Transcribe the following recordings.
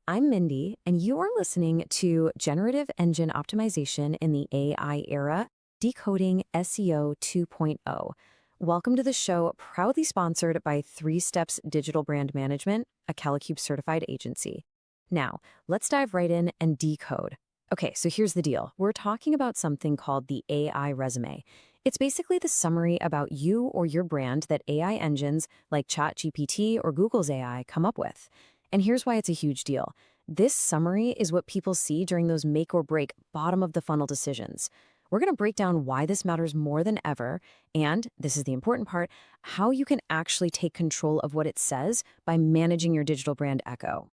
I'm Mindy, and you are listening to Generative Engine Optimization in the AI Era, Decoding SEO 2.0. Welcome to the show, proudly sponsored by 3 Steps Digital Brand Management, a CaliCube certified agency. Now, let's dive right in and decode. Okay, so here's the deal. We're talking about something called the AI Résumé. It's basically the summary about you or your brand that AI engines like ChatGPT or Google's AI come up with. And here's why it's a huge deal. This summary is what people see during those make or break bottom of the funnel decisions. We're going to break down why this matters more than ever, and, this is the important part, how you can actually take control of what it says by managing your digital brand echo.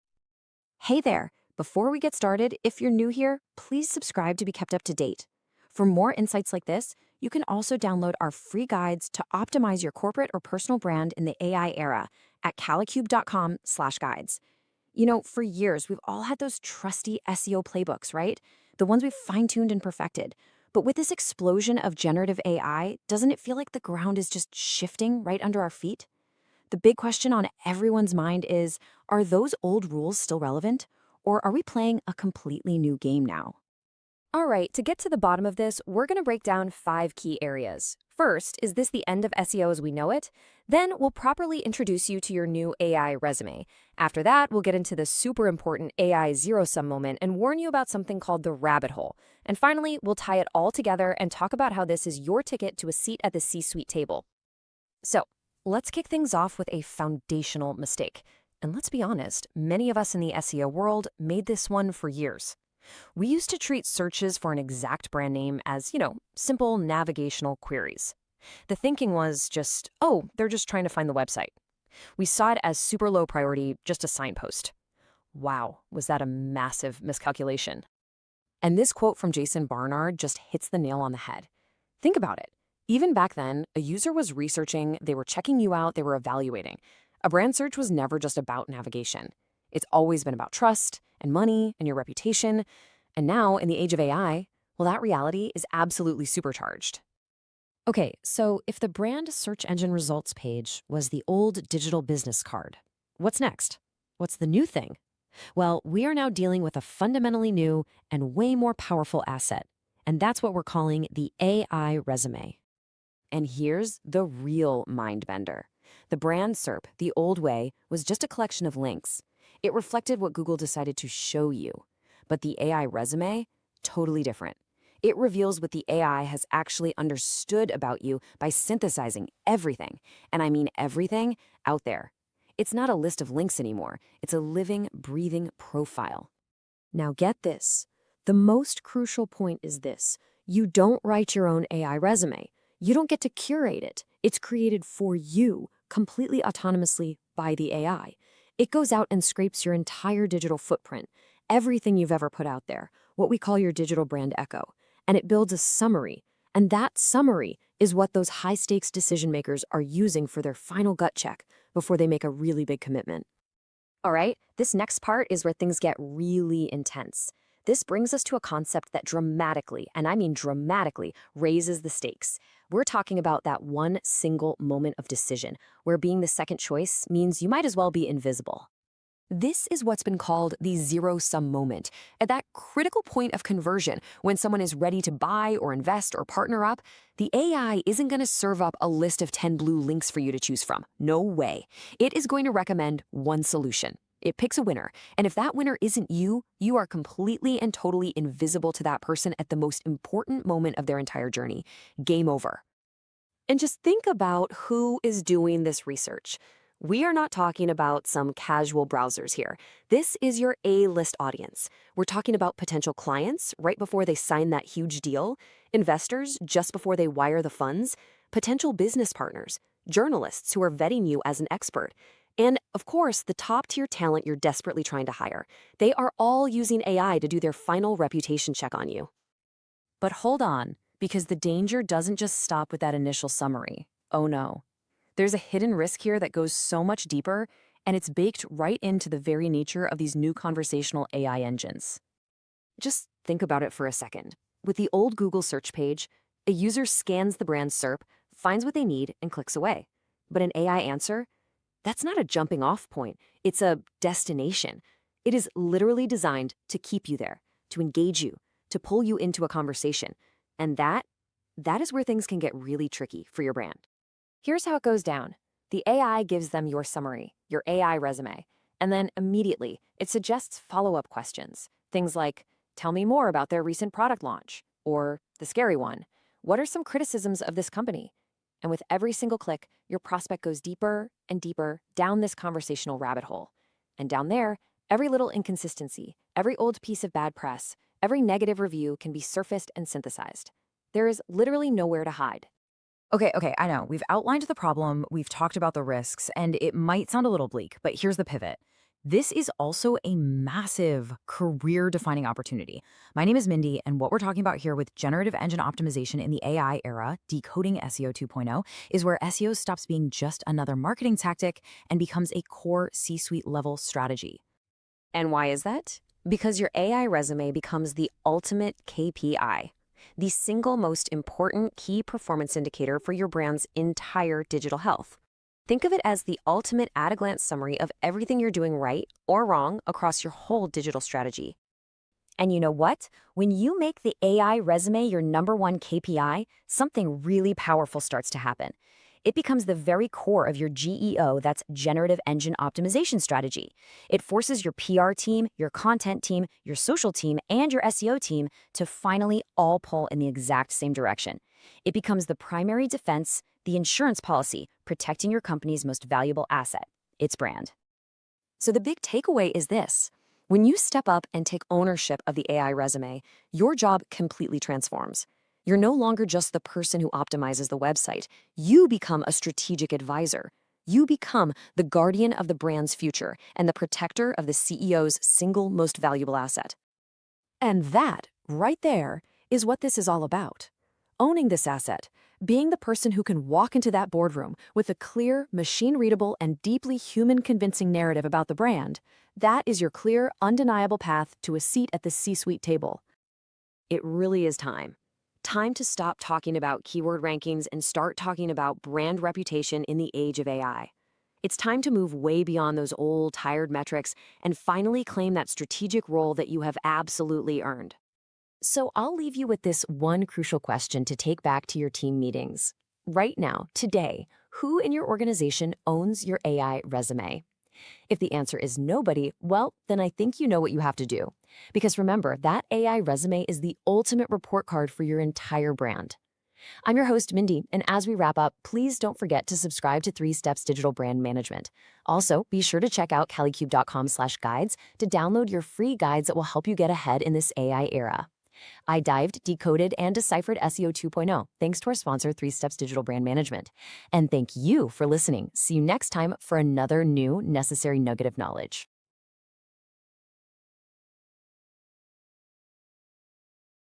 Hey there! Before we get started, if you're new here, please subscribe to be kept up to date. For more insights like this, you can also download our free guides to optimize your corporate or personal brand in the AI era at calicube.com/guides. You know, for years, we've all had those trusty SEO playbooks, right? The ones we've fine-tuned and perfected. But with this explosion of generative AI, doesn't it feel like the ground is just shifting right under our feet? The big question on everyone's mind is, are those old rules still relevant? Or are we playing a completely new game now? All right, to get to the bottom of this, we're going to break down 5 key areas. First, is this the end of SEO as we know it? Then we'll properly introduce you to your new AI resume. After that, we'll get into the super important AI zero-sum moment and warn you about something called the rabbit hole. And finally, we'll tie it all together and talk about how this is your ticket to a seat at the C-suite table. So, let's kick things off with a foundational mistake. And let's be honest, many of us in the SEO world made this one for years. We used to treat searches for an exact brand name as, simple navigational queries. The thinking was just, oh, they're just trying to find the website. We saw it as super low priority, just a signpost. Wow, was that a massive miscalculation? And this quote from Jason Barnard just hits the nail on the head. Think about it. Even back then, a user was researching, they were checking you out, they were evaluating. A brand search was never just about navigation. It's always been about trust and money and your reputation. And now, in the age of AI, well, that reality is absolutely supercharged. Okay, so if the brand search engine results page was the old digital business card, what's next? What's the new thing? Well, we are now dealing with a fundamentally new and way more powerful asset, and that's what we're calling the AI resume. And here's the real mind bender. The brand SERP, the old way, was just a collection of links. It reflected what Google decided to show you. But the AI resume, totally different. It reveals what the AI has actually understood about you by synthesizing everything, and I mean everything, out there. It's not a list of links anymore. It's a living, breathing profile. Now get this. The most crucial point is this. You don't write your own AI resume. You don't get to curate it. It's created for you, completely autonomously by the AI. It goes out and scrapes your entire digital footprint, everything you've ever put out there, what we call your digital brand echo, and it builds a summary. And that summary is what those high-stakes decision makers are using for their final gut check before they make a really big commitment. All right, this next part is where things get really intense. This brings us to a concept that dramatically, and I mean dramatically, raises the stakes. We're talking about that one single moment of decision, where being the second choice means you might as well be invisible. This is what's been called the zero-sum moment. At that critical point of conversion, when someone is ready to buy or invest or partner up, the AI isn't going to serve up a list of 10 blue links for you to choose from. No way. It is going to recommend one solution. It picks a winner, and if that winner isn't you, you are completely and totally invisible to that person at the most important moment of their entire journey. Game over. And just think about who is doing this research. We are not talking about some casual browsers here. This is your A-list audience. We're talking about potential clients right before they sign that huge deal, investors just before they wire the funds, potential business partners, journalists who are vetting you as an expert, and, of course, the top-tier talent you're desperately trying to hire. They are all using AI to do their final reputation check on you. But hold on, because the danger doesn't just stop with that initial summary. Oh no. There's a hidden risk here that goes so much deeper, and it's baked right into the very nature of these new conversational AI engines. Just think about it for a second. With the old Google search page, a user scans the brand SERP, finds what they need, and clicks away. But an AI answer? That's not a jumping off point. It's a destination. It is literally designed to keep you there, to engage you, to pull you into a conversation. And that is where things can get really tricky for your brand. Here's how it goes down. The AI gives them your summary, your AI resume, and then immediately it suggests follow-up questions. Things like, tell me more about their recent product launch, or the scary one, what are some criticisms of this company? And with every single click, your prospect goes deeper and deeper down this conversational rabbit hole. And down there, every little inconsistency, every old piece of bad press, every negative review can be surfaced and synthesized. There is literally nowhere to hide. Okay, I know. We've outlined the problem, we've talked about the risks, and it might sound a little bleak, but here's the pivot. This is also a massive career-defining opportunity. My name is Mindy, and what we're talking about here with generative engine optimization in the AI era, decoding SEO 2.0, is where SEO stops being just another marketing tactic and becomes a core C-suite level strategy. And why is that? Because your AI resume becomes the ultimate KPI, the single most important key performance indicator for your brand's entire digital health. Think of it as the ultimate at-a-glance summary of everything you're doing right or wrong across your whole digital strategy. And you know what? When you make the AI resume your #1 KPI, something really powerful starts to happen. It becomes the very core of your GEO, that's generative engine optimization strategy. It forces your PR team, your content team, your social team, and your SEO team to finally all pull in the exact same direction. It becomes the primary defense, the insurance policy, protecting your company's most valuable asset, its brand. So the big takeaway is this. When you step up and take ownership of the AI resume, your job completely transforms. You're no longer just the person who optimizes the website. You become a strategic advisor. You become the guardian of the brand's future and the protector of the CEO's single most valuable asset. And that, right there, is what this is all about. Owning this asset, being the person who can walk into that boardroom with a clear, machine-readable, and deeply human-convincing narrative about the brand, that is your clear, undeniable path to a seat at the C-suite table. It really is time. Time to stop talking about keyword rankings and start talking about brand reputation in the age of AI. It's time to move way beyond those old, tired metrics and finally claim that strategic role that you have absolutely earned. So I'll leave you with this one crucial question to take back to your team meetings. Right now, today, who in your organization owns your AI resume? If the answer is nobody, well, then I think you know what you have to do. Because remember, that AI resume is the ultimate report card for your entire brand. I'm your host, Mindy, and as we wrap up, please don't forget to subscribe to 3 Steps Digital Brand Management. Also, be sure to check out calicube.com/guides to download your free guides that will help you get ahead in this AI era. I dived, decoded, and deciphered SEO 2.0 thanks to our sponsor, 3 Steps Digital Brand Management. And thank you for listening. See you next time for another new necessary nugget of knowledge.